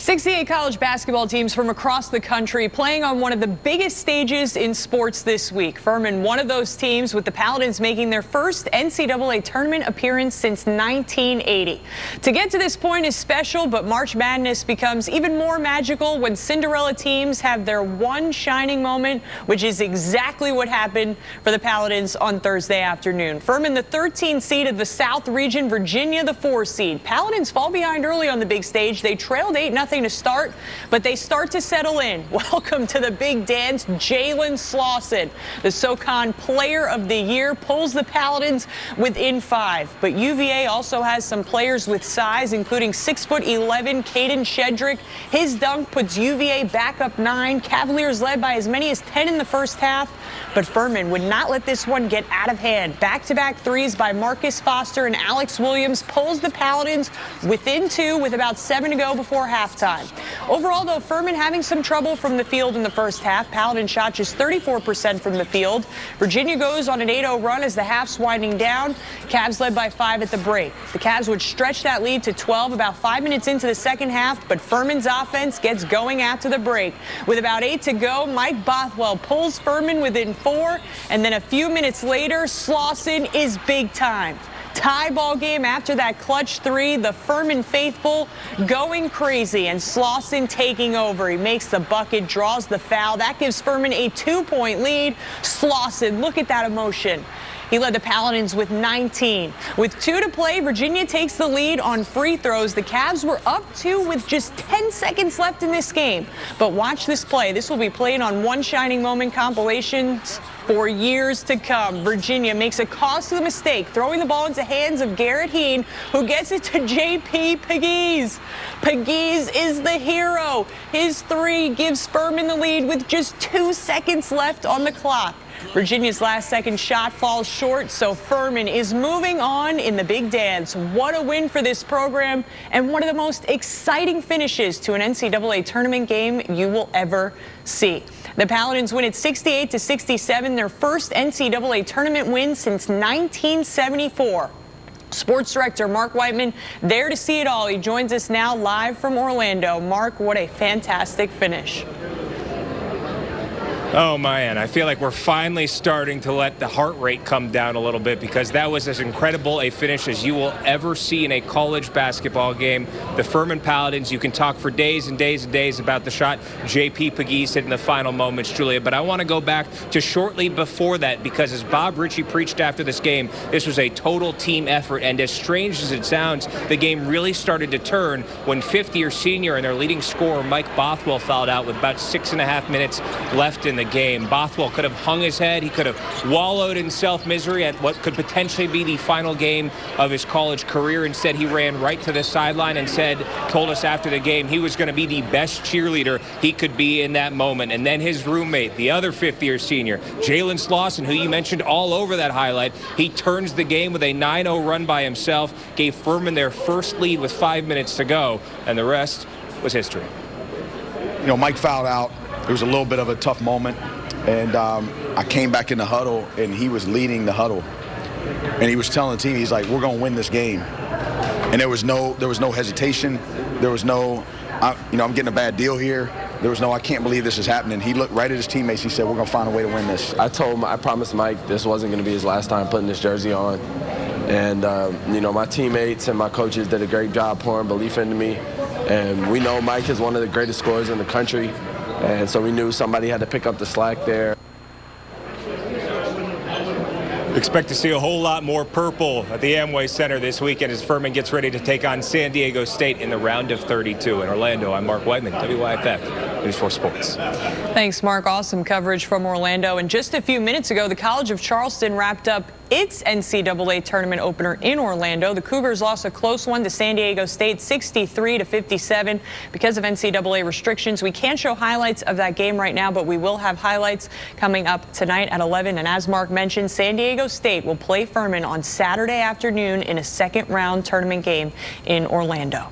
68 college basketball teams from across the country playing on one of the biggest stages in sports this week. Furman, one of those teams, with the Paladins making their first NCAA tournament appearance since 1980. To get to this point is special, but March Madness becomes even more magical when Cinderella teams have their one shining moment, which is exactly what happened for the Paladins on Thursday afternoon. Furman, the 13th seed of the South region, Virginia, the 4 seed. Paladins fall behind early on the big stage. They trailed 8-0 to start, but they start to settle in. Welcome to the big dance. Jalen Slauson, the SoCon Player of the Year, pulls the Paladins within 5. But UVA also has some players with size, including 6'11" Caden Shedrick. His dunk puts UVA back up 9. Cavaliers led by as many as 10 in the first half, but Furman would not let this one get out of hand. Back-to-back threes by Marcus Foster and Alex Williams pulls the Paladins within 2 with about 7 to go before halftime. Overall, though, Furman having some trouble from the field in the first half. Paladin shot just 34% from the field. Virginia goes on an 8-0 run as the half's winding down. Cavs led by 5 at the break. The Cavs would stretch that lead to 12 about 5 minutes into the second half, but Furman's offense gets going after the break. With about 8 to go, Mike Bothwell pulls Furman within 4, and then a few minutes later, Slauson is big time. Tie ball game after that clutch 3. The Furman faithful going crazy, and Slauson taking over. He makes the bucket, draws the foul. That gives Furman a 2-point lead. Slauson, look at that emotion. He led the Paladins with 19. With 2 to play, Virginia takes the lead on free throws. The Cavs were up 2 with just 10 seconds left in this game. But watch this play. This will be played on One Shining Moment compilations for years to come. Virginia makes a costly mistake, throwing the ball into hands of Garrett Heen, who gets it to J.P. Pegues. Pegues is the hero. His 3 gives Furman the lead with just 2 seconds left on the clock. Virginia's last-second shot falls short, so Furman is moving on in the big dance. What a win for this program, and one of the most exciting finishes to an NCAA tournament game you will ever see. The Paladins win it 68-67, their first NCAA tournament win since 1974. Sports director Mark Whiteman there to see it all. He joins us now live from Orlando. Mark, what a fantastic finish. Oh, man, I feel like we're finally starting to let the heart rate come down a little bit, because that was as incredible a finish as you will ever see in a college basketball game. The Furman Paladins, you can talk for days and days and days about the shot J.P. Pegues hit in the final moments, Julia, but I want to go back to shortly before that, because as Bob Ritchie preached after this game, this was a total team effort, and as strange as it sounds, the game really started to turn when 50-year senior and their leading scorer, Mike Bothwell, fouled out with about 6.5 minutes left in the game. Bothwell could have hung his head. He could have wallowed in self-misery at what could potentially be the final game of his college career. Instead, he ran right to the sideline and told us after the game he was going to be the best cheerleader he could be in that moment. And then his roommate, the other 50-year senior, Jalen Slauson, who you mentioned all over that highlight, he turns the game with a 9-0 run by himself, gave Furman their first lead with 5 minutes to go, and the rest was history. You know, Mike fouled out. It was a little bit of a tough moment, and I came back in the huddle, and he was leading the huddle, and he was telling the team, he's like, "We're gonna win this game," and there was no hesitation. There was no, I'm getting a bad deal here. There was no, I can't believe this is happening. He looked right at his teammates. He said, "We're gonna find a way to win this." I promised Mike this wasn't gonna be his last time putting this jersey on, and you know, my teammates and my coaches did a great job pouring belief into me, and we know Mike is one of the greatest scorers in the country. And so we knew somebody had to pick up the slack there. Expect to see a whole lot more purple at the Amway Center this weekend as Furman gets ready to take on San Diego State in the round of 32. In Orlando, I'm Mark Whiteman, WYFF, News 4 Sports. Thanks, Mark. Awesome coverage from Orlando. And just a few minutes ago, the College of Charleston wrapped up its NCAA tournament opener in Orlando. The Cougars lost a close one to San Diego State, 63-57. Because of NCAA restrictions, we can't show highlights of that game right now, but we will have highlights coming up tonight at 11. And as Mark mentioned, San Diego State will play Furman on Saturday afternoon in a second-round tournament game in Orlando.